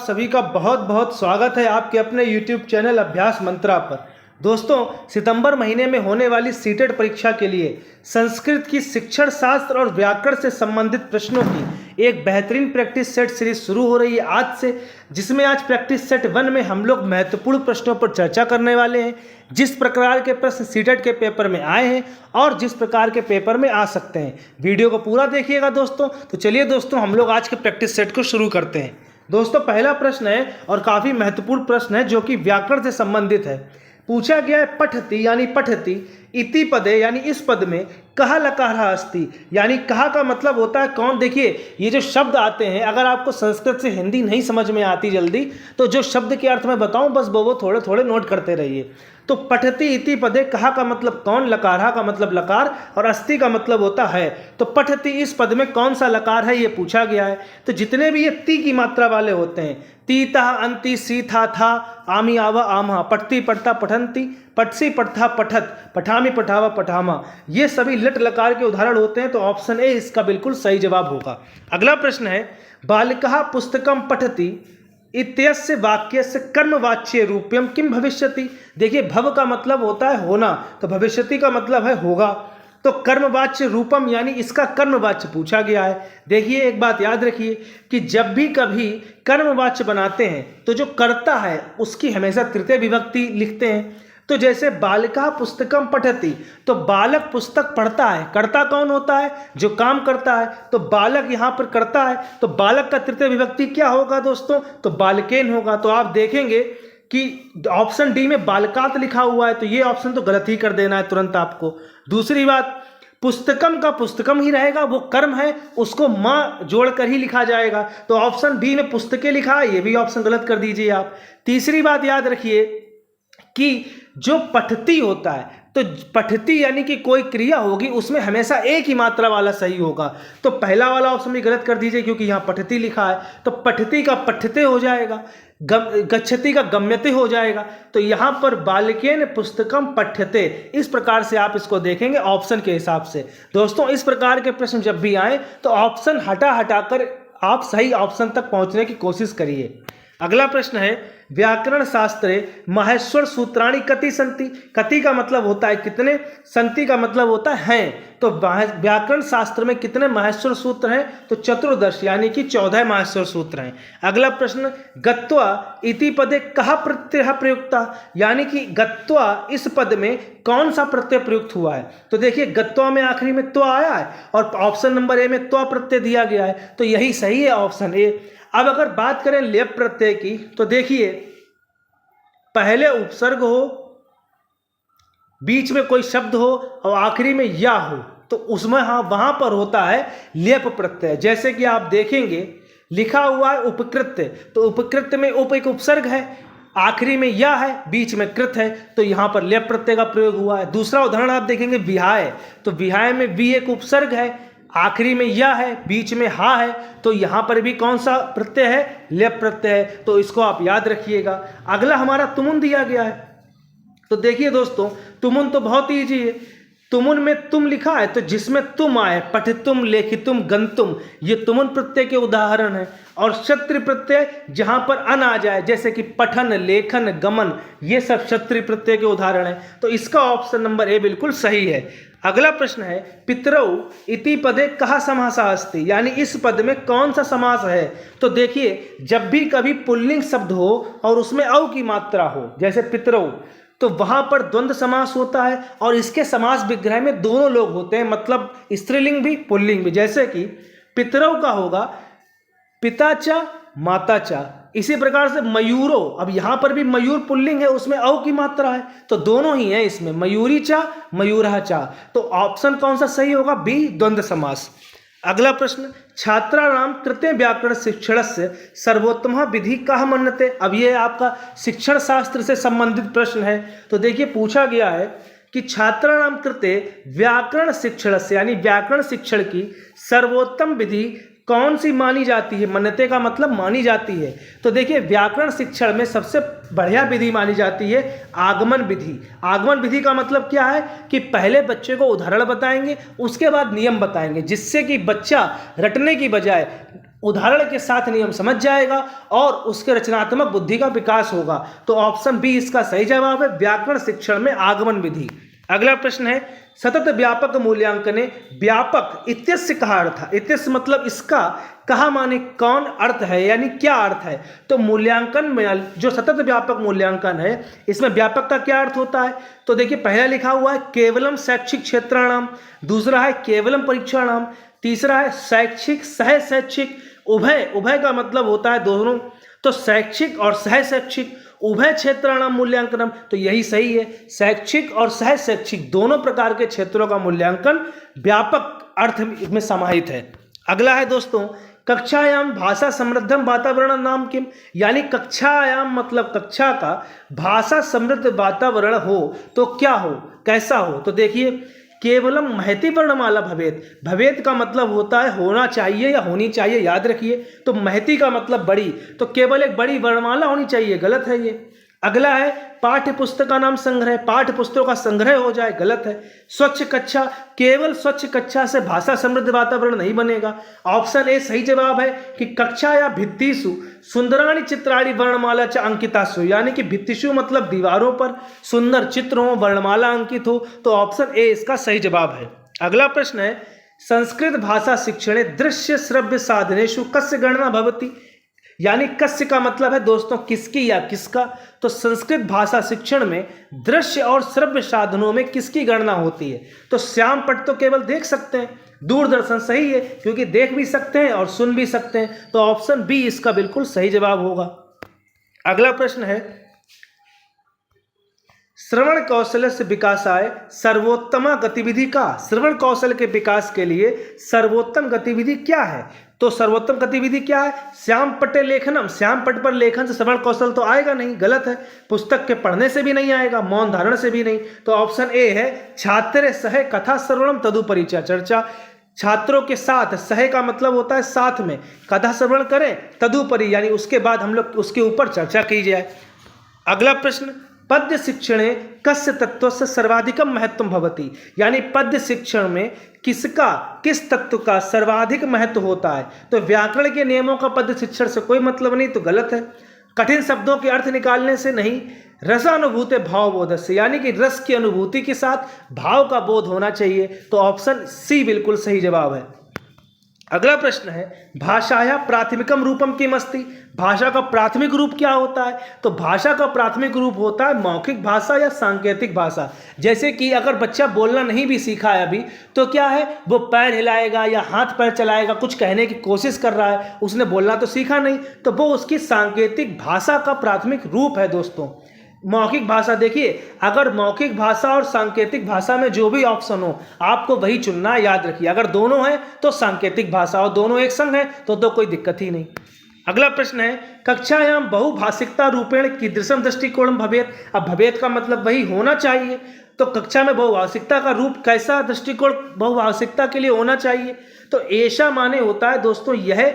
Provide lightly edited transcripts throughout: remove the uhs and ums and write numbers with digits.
सभी का बहुत बहुत स्वागत है आपके अपने YouTube चैनल अभ्यास मंत्रा पर। दोस्तों, सितंबर महीने में होने वाली सीटेट परीक्षा के लिए संस्कृत की शिक्षण शास्त्र और व्याकरण से संबंधित प्रश्नों की एक बेहतरीन प्रैक्टिस सेट सीरीज शुरू हो रही है आज से, जिसमें आज प्रैक्टिस सेट 1 में हम लोग महत्वपूर्ण प्रश्नों पर चर्चा करने वाले हैं। जिस प्रकार के प्रश्न सीटेट के पेपर में आए हैं और जिस प्रकार के पेपर में आ सकते हैं, वीडियो को पूरा देखिएगा दोस्तों। तो चलिए दोस्तों, हम लोग आज के प्रैक्टिस सेट को शुरू करते हैं। दोस्तों, पहला प्रश्न है और काफ़ी महत्वपूर्ण प्रश्न है जो कि व्याकरण से संबंधित है। पूछा गया है पठति यानी पठति इति पदे यानी इस पद में कहा लकारः अस्ति, यानी कहा का मतलब होता है कौन। देखिए, ये जो शब्द आते हैं, अगर आपको संस्कृत से हिंदी नहीं समझ में आती जल्दी, तो जो शब्द के अर्थ मैं बताऊं बस वो थोड़े थोड़े नोट करते रहिए। तो पठति इति पदे, कहा का मतलब कौन, लकारः का मतलब लकार और अस्ति का मतलब होता है। तो पठति इस पद में कौन सा लकार है ये पूछा गया है। तो जितने भी ये ती की मात्रा वाले होते हैं, तीता अंति सी था आमी आवा आमा, पठती पठता पठंती, पठसी पठथा पठत, पठामी पठावा पठामा, ये सभी लट लकार के उदाहरण होते हैं। तो ऑप्शन ए इसका बिल्कुल सही जवाब होगा। अगला प्रश्न है बालिका पुस्तकम पठति इत्यस्य वाक्यस्य कर्मवाच्य रूपम किम भविष्यति। देखिए, भव का मतलब होता है होना, तो भविष्यति का मतलब है होगा। तो कर्मवाच्य रूपम यानी इसका कर्मवाच्य पूछा गया है। देखिए, एक बात याद रखिए कि जब भी कभी कर्मवाच्य बनाते हैं तो जो कर्ता है उसकी हमेशा तृतीय विभक्ति लिखते हैं। तो जैसे बालिका पुस्तकम पठति, तो बालक पुस्तक पढ़ता है। कर्ता कौन होता है, जो काम करता है। तो बालक यहाँ पर करता है, तो बालक का तृतीय विभक्ति क्या होगा दोस्तों, तो बालकेन होगा। तो आप देखेंगे कि ऑप्शन डी में बालकात लिखा हुआ है, तो ये ऑप्शन तो गलत ही कर देना है तुरंत आपको। दूसरी बात, पुस्तकम का पुस्तकम ही रहेगा, वो कर्म है, उसको माँ जोड़कर ही लिखा जाएगा। तो ऑप्शन बी में पुस्तकें लिखा है, ये भी ऑप्शन गलत कर दीजिए आप। तीसरी बात याद रखिए कि जो पठती होता है, तो पठती यानी कि कोई क्रिया होगी उसमें हमेशा एक ही मात्रा वाला सही होगा। तो पहला वाला ऑप्शन भी गलत कर दीजिए क्योंकि यहाँ पठती लिखा है, तो पठती का पठते हो जाएगा, गच्छति का गम्यते हो जाएगा। तो यहाँ पर बालिकेन पुस्तकम पठ्यते, इस प्रकार से आप इसको देखेंगे ऑप्शन के हिसाब से। दोस्तों, इस प्रकार के प्रश्न जब भी आए तो ऑप्शन हटाकर आप सही ऑप्शन तक पहुँचने की कोशिश करिए। अगला प्रश्न है व्याकरण शास्त्रे माहेश्वर सूत्राणि कति संति। कति का मतलब होता है कितने, संति का मतलब होता है हैं। तो व्याकरण शास्त्र में कितने माहेश्वर सूत्र हैं, तो चतुर्दश यानी कि 14 माहेश्वर सूत्र हैं। अगला प्रश्न गत्वा इति पदे कहा प्रत्यय प्रयुक्ता, यानी कि गत्वा इस पद में कौन सा प्रत्यय प्रयुक्त हुआ है। तो देखिए, गत्वा में आखिरी में त्वा आया है और ऑप्शन नंबर ए में त्वा प्रत्यय दिया गया है, तो यही सही है ऑप्शन ए। अब अगर बात करें लेप प्रत्यय की, तो देखिए पहले उपसर्ग हो, बीच में कोई शब्द हो और आखिरी में या हो, तो उसमें वहां पर होता है लेप प्रत्यय। जैसे कि आप देखेंगे लिखा हुआ है उपकृत्य, तो उपकृत्य में उप एक उपसर्ग है, आखिरी में या है, बीच में कृत है, तो यहाँ पर लेप प्रत्यय का प्रयोग हुआ है। दूसरा उदाहरण आप देखेंगे विहाय, तो विहाय में वी एक उपसर्ग है, आखिरी में या है, बीच में हा है, तो यहाँ पर भी कौन सा प्रत्यय है, लेप प्रत्यय है। तो इसको आप याद रखिएगा। अगला हमारा तुमुन दिया गया है, तो देखिए दोस्तों, तुमुन तो बहुत ईजी है। तुमुन में तुम लिखा है, तो जिसमें तुम आए, पठितुम लेखितुम गंतुम, ये तुमुन प्रत्यय के उदाहरण है। और क्षत्रिय प्रत्यय जहां पर अन आ जाए, जैसे कि पठन लेखन गमन, ये सब क्षत्रिय प्रत्यय के उदाहरण है। तो इसका ऑप्शन नंबर ए बिल्कुल सही है। अगला प्रश्न है पितरौ इति पदे कहा समासः अस्ति, यानी इस पद में कौन सा समास है। तो देखिए, जब भी कभी पुल्लिंग शब्द हो और उसमें औ की मात्रा हो, जैसे पितरौ, तो वहां पर द्वंद्व समास होता है और इसके समास विग्रह में दोनों लोग होते हैं, मतलब स्त्रीलिंग भी पुल्लिंग भी। जैसे कि पितरौ का होगा पिता च माता च, इसी प्रकार से मयूरो, अब यहां पर भी मयूर पुल्लिंग है, उसमें औ की मात्रा है, तो दोनों ही है इसमें, मयूरी चा मयूरः चा। तो ऑप्शन कौन सा सही होगा, बी द्वंद्व समास। अगला प्रश्न छात्राणाम कृते व्याकरण शिक्षणस्य सर्वोत्तम विधि कहा मन्यते। अब ये आपका शिक्षण शास्त्र से संबंधित प्रश्न है। तो देखिए, पूछा गया है कि छात्राणाम कृते व्याकरण शिक्षणस्य यानी व्याकरण शिक्षण की सर्वोत्तम विधि कौन सी मानी जाती है। मन्यते का मतलब मानी जाती है। तो देखिए, व्याकरण शिक्षण में सबसे बढ़िया विधि मानी जाती है आगमन विधि। आगमन विधि का मतलब क्या है कि पहले बच्चे को उदाहरण बताएंगे, उसके बाद नियम बताएंगे, जिससे कि बच्चा रटने की बजाय उदाहरण के साथ नियम समझ जाएगा और उसके रचनात्मक बुद्धि का विकास होगा। तो ऑप्शन बी इसका सही जवाब है, व्याकरण शिक्षण में आगमन विधि। अगला प्रश्न है, सतत व्यापक मूल्यांकने व्यापक इत्यस्य कहा अर्थ है। इत्यस्य मतलब इसका, कहा माने कौन अर्थ है, यानी क्या अर्थ है। तो मूल्यांकन में जो सतत व्यापक मूल्यांकन है इसमें व्यापक का क्या अर्थ होता है। तो देखिए पहला लिखा हुआ है केवलम शैक्षिक क्षेत्राणाम, दूसरा है केवलम परीक्षाणाम, तीसरा है शैक्षिक सह शैक्षिक उभय। उभय का मतलब होता है दोनों, तो शैक्षिक और सह शैक्षिक उभय क्षेत्राणाम मूल्यांकनम, तो यही सही है। शैक्षिक और सह शैक्षिक दोनों प्रकार के क्षेत्रों का मूल्यांकन व्यापक अर्थ में समाहित है। अगला है दोस्तों, कक्षायाम भाषा समृद्धम वातावरण नाम किम, यानी कक्षायाम मतलब कक्षा का भाषा समृद्ध वातावरण हो तो क्या हो, कैसा हो। तो देखिए केवलम महती वर्णमाला भवेत, भवेत का मतलब होता है होना चाहिए या होनी चाहिए, याद रखिए। तो महती का मतलब बड़ी, तो केवल एक बड़ी वर्णमाला होनी चाहिए, गलत है ये। अगला है पाठ्य पुस्तक का नाम संग्रह, पाठ्य पुस्तकों का संग्रह हो जाए, गलत है। स्वच्छ कक्षा, केवल स्वच्छ कक्षा से भाषा समृद्ध वातावरण नहीं बनेगा। ऑप्शन ए सही जवाब है कि कक्षा या भित्तिषु सुंदराणी चित्राणी वर्णमाला च अंकितासु, यानी कि भित्तिषु मतलब दीवारों पर सुंदर चित्र हो, वर्णमाला अंकित हो। तो ऑप्शन ए इसका सही जवाब है। अगला प्रश्न है, संस्कृत भाषा शिक्षणे दृश्य श्रव्य साधनेषु कस्य गणना भवति, यानी कस्य का मतलब है दोस्तों किसकी या किसका। तो संस्कृत भाषा शिक्षण में दृश्य और श्रव्य साधनों में किसकी गणना होती है। तो श्याम पट तो केवल देख सकते हैं, दूरदर्शन सही है क्योंकि देख भी सकते हैं और सुन भी सकते हैं। तो ऑप्शन बी इसका बिल्कुल सही जवाब होगा। अगला प्रश्न है, श्रवण कौशल से विकासाय सर्वोत्तम गतिविधि का, श्रवण कौशल के विकास के लिए सर्वोत्तम गतिविधि क्या है। तो सर्वोत्तम गतिविधि क्या है, श्याम पट्टे लेखनम, श्याम पट पर लेखन से श्रवण कौशल तो आएगा नहीं, गलत है। पुस्तक के पढ़ने से भी नहीं आएगा, मौन धारण से भी नहीं। तो ऑप्शन ए है छात्र सह कथा श्रवणम तदुपरि चर्चा, छात्रों के साथ, सह का मतलब होता है साथ में, कथा श्रवण करें तदुपरि यानी उसके बाद हम लोग उसके ऊपर चर्चा की जाए। अगला प्रश्न, पद्य शिक्षणे कस्य तत्वस्य सर्वाधिकम महत्व भवति, यानी पद्य शिक्षण में किसका, किस तत्व का सर्वाधिक महत्व होता है। तो व्याकरण के नियमों का पद्य शिक्षण से कोई मतलब नहीं, तो गलत है। कठिन शब्दों के अर्थ निकालने से नहीं, रसानुभूति भावबोध से, यानी कि रस की अनुभूति के साथ भाव का बोध होना चाहिए। तो ऑप्शन सी बिल्कुल सही जवाब है। अगला प्रश्न है, भाषाया प्राथमिकम रूपम किम अस्ति, भाषा का प्राथमिक रूप क्या होता है। तो भाषा का प्राथमिक रूप होता है मौखिक भाषा या सांकेतिक भाषा। जैसे कि अगर बच्चा बोलना नहीं भी सीखा है अभी, तो क्या है वो पैर हिलाएगा या हाथ पैर चलाएगा, कुछ कहने की कोशिश कर रहा है, उसने बोलना तो सीखा नहीं, तो वो उसकी सांकेतिक भाषा का प्राथमिक रूप है दोस्तों। मौखिक भाषा, देखिए अगर मौखिक भाषा और सांकेतिक भाषा में जो भी ऑप्शन हो आपको वही चुनना है, याद रखिए। अगर दोनों है तो सांकेतिक भाषा और दोनों एक संग है तो कोई दिक्कत ही नहीं। अगला प्रश्न है, कक्षायाम बहुभाषिकता रूपेण कीदृशम दृष्टिकोण भवेत। अब भवेत का मतलब वही होना चाहिए, तो कक्षा में बहुभाषिकता का रूप कैसा दृष्टिकोण बहुभाषिकता के लिए होना चाहिए। तो ऐसा माने होता है दोस्तों यह,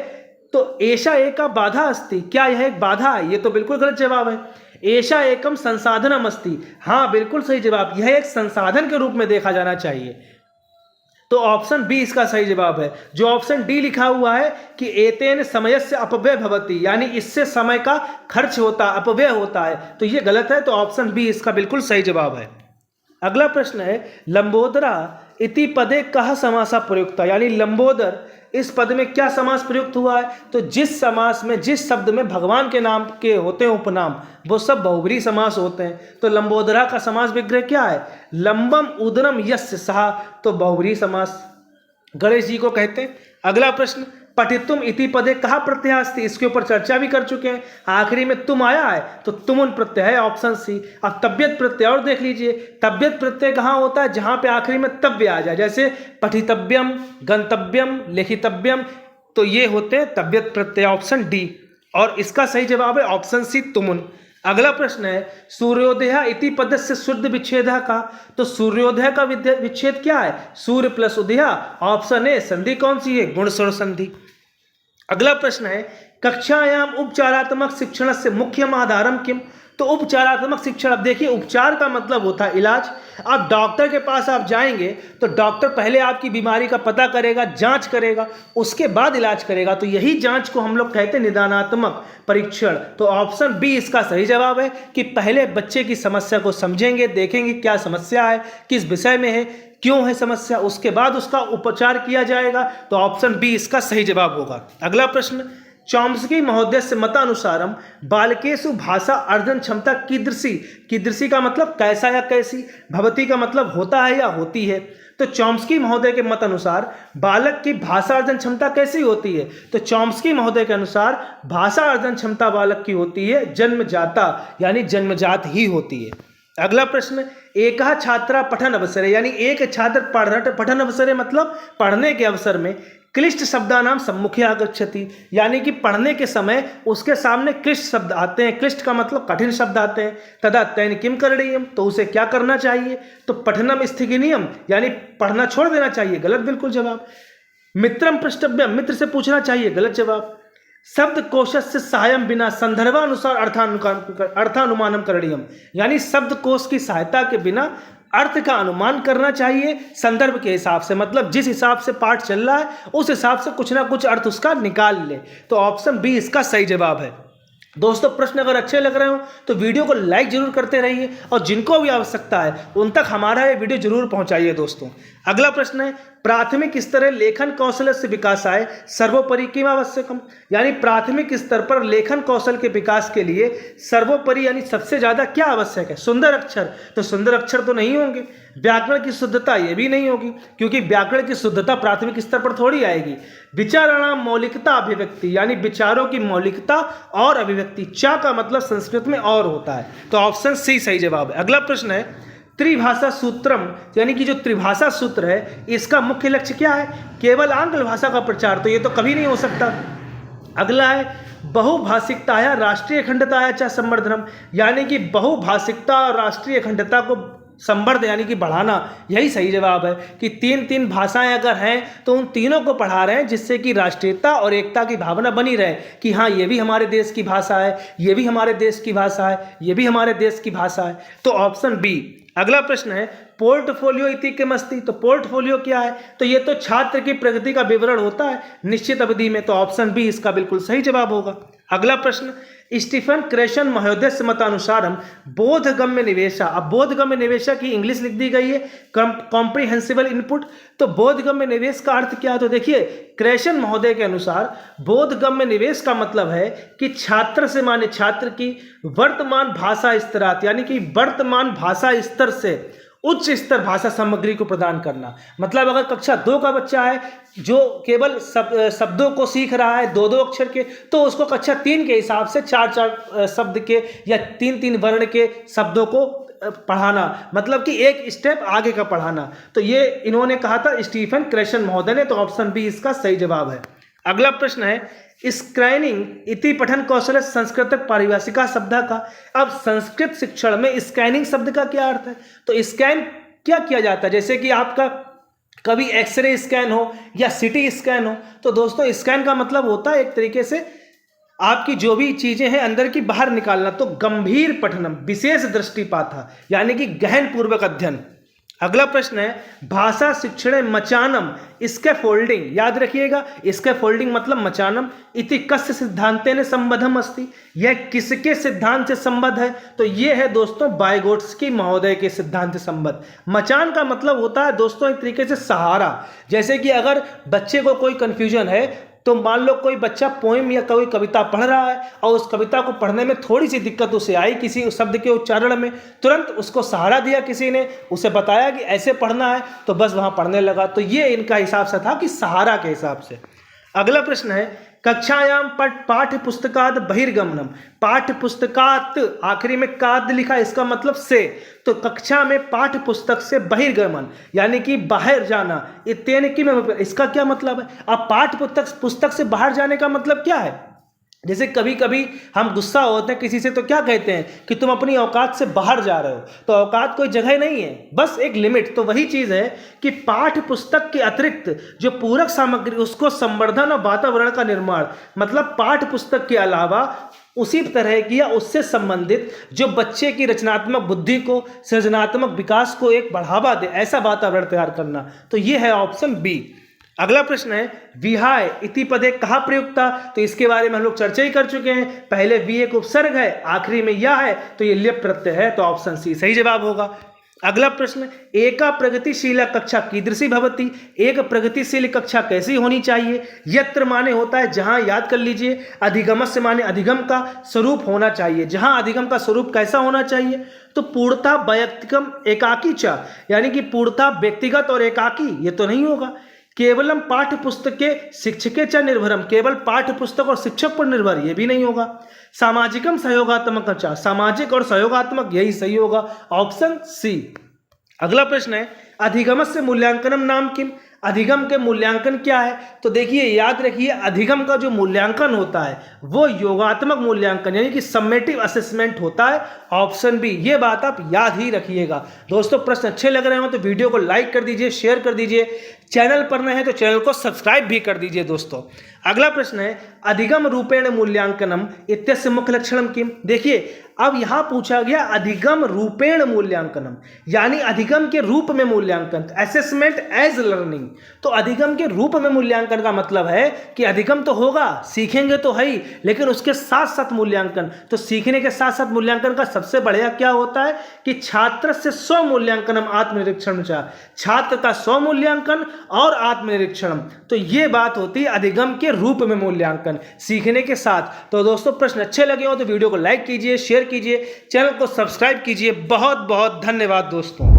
तो ऐसा एक बाधा अस्ति, क्या यह एक बाधा है, ये तो बिल्कुल गलत जवाब है। ऐसा एकम संसाधनम अस्ति, हाँ बिल्कुल सही जवाब, यह एक संसाधन के रूप में देखा जाना चाहिए। तो ऑप्शन बी इसका सही जवाब है। जो ऑप्शन डी लिखा हुआ है कि एतेन समयस्य अपव्यय भवति, यानी इससे समय का खर्च होता, अपव्यय होता है, तो ये गलत है। तो ऑप्शन बी इसका बिल्कुल सही जवाब है। अगला प्रश्न है, लंबोदरा इति पदे कह समासा प्रयुक्ता, यानी लंबोदर इस पद में क्या समास प्रयुक्त हुआ है। तो जिस समास में, जिस शब्द में भगवान के नाम के होते हैं उपनाम, वो सब बहुब्रीहि समास होते हैं। तो लंबोदरा का समास विग्रह क्या है, लंबम उदरम यस्य सहा, तो बहुब्रीहि समास गणेश जी को कहते हैं। अगला प्रश्न, पठितुम इति पदे कहा प्रत्यय अस्ति, इसके ऊपर चर्चा भी कर चुके हैं। आखिरी में तुम आया है तो तुमुन प्रत्यय है, ऑप्शन सी। अब तब्यत प्रत्यय और देख लीजिए, तब्यत प्रत्यय कहाँ होता है, जहां पे आखिरी में तव्य आ जाए, जैसे पठितव्यम, गंतव्यम, लिखितव्यम, तो ये होते हैं तब्यत प्रत्यय, ऑप्शन डी। और इसका सही जवाब है ऑप्शन सी तुमुन। अगला प्रश्न है, सूर्योदय इति पदस्य शुद्ध विच्छेद का, तो सूर्योदय का विच्छेद क्या है, सूर्य प्लस उदय, ऑप्शन ए। संधि कौन सी है, गुण स्वर संधि। अगला प्रश्न है, कक्षायाम उपचारात्मक शिक्षण से मुख्य आधारम किम, तो उपचारात्मक शिक्षण, अब देखिए उपचार का मतलब होता है इलाज। अब डॉक्टर के पास आप जाएंगे तो डॉक्टर पहले आपकी बीमारी का पता करेगा, जांच करेगा, उसके बाद इलाज करेगा। तो यही जांच को हम लोग कहते हैं निदानात्मक परीक्षण। तो ऑप्शन बी इसका सही जवाब है कि पहले बच्चे की समस्या को समझेंगे, देखेंगे क्या समस्या है, किस विषय में है, क्यों है समस्या, उसके बाद उसका उपचार किया जाएगा। तो ऑप्शन बी इसका सही जवाब होगा। अगला प्रश्न, चॉम्स्की महोदय से मतानुसारम बालकेषु भाषा अर्जन क्षमता कीदृशी, कीदृशी का मतलब कैसा या कैसी, भवती का मतलब होता है या होती है। तो चॉम्स्की महोदय के मत अनुसार बालक की भाषा अर्जन क्षमता कैसी होती है, तो चॉम्स्की महोदय के अनुसार भाषा अर्जन क्षमता बालक की होती है जन्मजाता, यानी जन्मजात ही होती है। अगला प्रश्न, एक छात्रा पठन अवसरे, यानी एक छात्र पठन अवसरे मतलब पढ़ने के अवसर में क्लिष्ट शब्दानाम सम्मुखे आगच्छति, यानी कि पढ़ने के समय उसके सामने क्लिष्ट शब्द आते हैं, क्लिष्ट का मतलब कठिन शब्द आते हैं। तदा तेन किम करणीयम, तो उसे क्या करना चाहिए, तो पठनम स्थगिनीयम, यानी पढ़ना छोड़ देना चाहिए, गलत बिल्कुल जवाब। मित्रम पृष्ठव्यम, मित्र से पूछना चाहिए, गलत जवाब। शब्द कोशस्य सहायम बिना संदर्भानुसार अर्थानुमानम करणीयम, यानी शब्द कोश की सहायता के बिना अर्थ का अनुमान करना चाहिए संदर्भ के हिसाब से, मतलब जिस हिसाब से पाठ चल रहा है उस हिसाब से कुछ ना कुछ अर्थ उसका निकाल ले। तो ऑप्शन बी इसका सही जवाब है। दोस्तों प्रश्न अगर अच्छे लग रहे हो तो वीडियो को लाइक जरूर करते रहिए और जिनको भी आवश्यकता है उन तक हमारा ये वीडियो जरूर पहुंचाइए। दोस्तों अगला प्रश्न है, प्राथमिक स्तर लेखन कौशल से विकासाय सर्वोपरि किम आवश्यकम, यानी प्राथमिक स्तर पर लेखन कौशल के विकास के लिए सर्वोपरि यानी सबसे ज्यादा क्या आवश्यक है, सुंदर अक्षर, तो सुंदर अक्षर तो नहीं होंगे। व्याकरण की शुद्धता ये भी नहीं होगी, क्योंकि व्याकरण की शुद्धता प्राथमिक स्तर पर थोड़ी आएगी। विचाराणाम मौलिकता अभिव्यक्ति, यानी विचारों की मौलिकता और अभिव्यक्ति, चा का मतलब संस्कृत में और होता है, तो ऑप्शन सी सही जवाब है। अगला प्रश्न है, त्रिभाषा सूत्रम, यानी कि जो त्रिभाषा सूत्र है इसका मुख्य लक्ष्य क्या है, केवल आंग्ल भाषा का प्रचार, तो ये तो कभी नहीं हो सकता। अगला है, बहुभाषिकता राष्ट्रीय अखंडता चा संवर्धनम, यानी कि बहुभाषिकता और राष्ट्रीय अखंडता को संवर्ध यानी कि बढ़ाना, यही सही जवाब है कि तीन भाषाएं अगर हैं तो उन तीनों को पढ़ा रहे हैं जिससे कि राष्ट्रीयता और एकता की भावना बनी रहे कि हाँ ये भी हमारे देश की भाषा है, ये भी हमारे देश की भाषा है, ये भी हमारे देश की भाषा है, तो ऑप्शन बी। अगला प्रश्न है, पोर्टफोलियो इति किम अस्ति, तो पोर्टफोलियो क्या है, तो ये तो छात्र की प्रगति का विवरण होता है निश्चित अवधि में, तो ऑप्शन बी इसका बिल्कुल सही जवाब होगा। अगला प्रश्न, स्टीफन क्रेशन महोदय से मतानुसारम बोधगम्य निवेशा, अब बोधगम्य निवेशा की इंग्लिश लिख दी गई है कॉम्प्रिहेंसिबल इनपुट, तो बोधगम्य निवेश का अर्थ क्या है, तो देखिए क्रेशन महोदय के अनुसार बोधगम्य निवेश का मतलब है कि छात्र से माने छात्र की वर्तमान भाषा स्तरात, यानी कि वर्तमान भाषा स्तर से उच्च स्तर भाषा सामग्री को प्रदान करना। मतलब अगर कक्षा 2 का बच्चा है जो केवल शब्दों को सीख रहा है 2-2 अक्षर के, तो उसको कक्षा 3 के हिसाब से 4-4 शब्द के या 3-3 वर्ण के शब्दों को पढ़ाना, मतलब कि एक स्टेप आगे का पढ़ाना। तो ये इन्होंने कहा था स्टीफन क्रेशन महोदय ने, तो ऑप्शन बी इसका सही जवाब है। अगला प्रश्न है, स्कैनिंग इति पठन कौशल संस्कृतक पारिभाषिका शब्द का, अब संस्कृत शिक्षण में स्कैनिंग शब्द का क्या अर्थ है, तो स्कैन क्या किया जाता है, जैसे कि आपका कभी एक्सरे स्कैन हो या सिटी स्कैन हो, तो दोस्तों स्कैन का मतलब होता है एक तरीके से आपकी जो भी चीजें हैं अंदर की बाहर निकालना। तो गंभीर पठनम विशेष दृष्टिपात, यानी कि गहन पूर्वक अध्ययन। अगला प्रश्न है, भाषा शिक्षण मचानम स्कैफोल्डिंग, याद रखिएगा स्कैफोल्डिंग मतलब मचानम, इति कस्य सिद्धांतेन संबद्धम अस्ति, यह किसके सिद्धांत से संबद्ध है, तो यह है दोस्तों वाइगोट्स्की महोदय के सिद्धांत से संबद्ध। मचान का मतलब होता है दोस्तों एक तरीके से सहारा, जैसे कि अगर बच्चे को कोई कंफ्यूजन है तो मान लो कोई बच्चा पोएम या कोई कविता पढ़ रहा है और उस कविता को पढ़ने में थोड़ी सी दिक्कत उसे आई किसी शब्द के उच्चारण में, तुरंत उसको सहारा दिया किसी ने, उसे बताया कि ऐसे पढ़ना है, तो बस वहाँ पढ़ने लगा। तो ये इनका हिसाब से था कि सहारा के हिसाब से। अगला प्रश्न है, कक्षायाम पाठ्य पुस्तकाद बहिर्गमनम, पाठ्य पुस्तकात आखिरी में काद लिखा, इसका मतलब से, तो कक्षा में पाठ्य पुस्तक से बहिर्गमन यानी कि बाहर जाना, इत्यादि की इसका क्या मतलब है। अब पाठ्य पुस्तक से बाहर जाने का मतलब क्या है, जैसे कभी कभी हम गुस्सा होते हैं किसी से तो क्या कहते हैं कि तुम अपनी औकात से बाहर जा रहे हो। तो औकात कोई जगह नहीं है, बस एक लिमिट। तो वही चीज़ है कि पाठ्य पुस्तक के अतिरिक्त जो पूरक सामग्री, उसको संवर्धन और वातावरण का निर्माण, मतलब पाठ्य पुस्तक के अलावा उसी तरह की या उससे संबंधित जो बच्चे की रचनात्मक बुद्धि को, सृजनात्मक विकास को एक बढ़ावा दे, ऐसा वातावरण तैयार करना। तो ये है ऑप्शन बी। अगला प्रश्न है विहाय इति पदे कहाँ प्रयुक्ता। तो इसके बारे में हम लोग चर्चा ही कर चुके हैं। पहले वी एक उपसर्ग है, आखिरी में या है, तो ये लिप प्रत्यय है, तो ऑप्शन सी सही जवाब होगा। अगला प्रश्न, एका प्रगतिशीला कक्षा कीदृशी भवति। एक प्रगतिशील कक्षा कैसी होनी चाहिए। यत्र माने होता है जहां, याद कर लीजिए। अधिगमस्य माने अधिगम का स्वरूप होना चाहिए, जहां अधिगम का स्वरूप कैसा होना चाहिए। तो पूर्णता व्यक्तिगम एकाकी च, यानी कि पूर्णता व्यक्तिगत और एकाकी, ये तो नहीं होगा। केवलम पाठ्य पुस्तक के शिक्षके च निर्भरम, केवल पाठ्य पुस्तक और शिक्षक पर निर्भर, ये भी नहीं होगा। सामाजिकम सहयोगात्मक च, सामाजिक और सहयोगात्मक, यही सही होगा, ऑप्शन सी। अगला प्रश्न है अधिगमस्य मूल्यांकनम नाम किम। अधिगम के मूल्यांकन क्या है। तो देखिए, याद रखिए, अधिगम का जो मूल्यांकन होता है वो योगात्मक मूल्यांकन यानी कि समेटिव असेसमेंट होता है, ऑप्शन बी। ये बात आप याद ही रखिएगा। दोस्तों, प्रश्न अच्छे लग रहे हो तो वीडियो को लाइक कर दीजिए, शेयर कर दीजिए। चैनल पर नए हैं तो चैनल को सब्सक्राइब भी कर दीजिए दोस्तों। अगला प्रश्न है अधिगम रूपेण मूल्यांकनम इत्यस्य मुख्य लक्षणम किम। देखिए, अब यहां पूछा गया अधिगम रूपेण मूल्यांकनम, यानी अधिगम के रूप में मूल्यांकन, असेसमेंट एज लर्निंग। तो अधिगम के रूप में मूल्यांकन का मतलब है कि अधिगम तो होगा, सीखेंगे तो है ही, लेकिन उसके साथ साथ मूल्यांकन। तो सीखने के साथ साथ मूल्यांकन का सबसे बढ़िया क्या होता है कि छात्र से स्व मूल्यांकनम आत्मनिरीक्षण, छात्र का स्व मूल्यांकन और आत्मनिरीक्षण। तो ये बात होती है अधिगम के रूप में मूल्यांकन, सीखने के साथ। तो दोस्तों, प्रश्न अच्छे लगे हो तो वीडियो को लाइक कीजिए, शेयर कीजिए, चैनल को सब्सक्राइब कीजिए। बहुत बहुत धन्यवाद दोस्तों।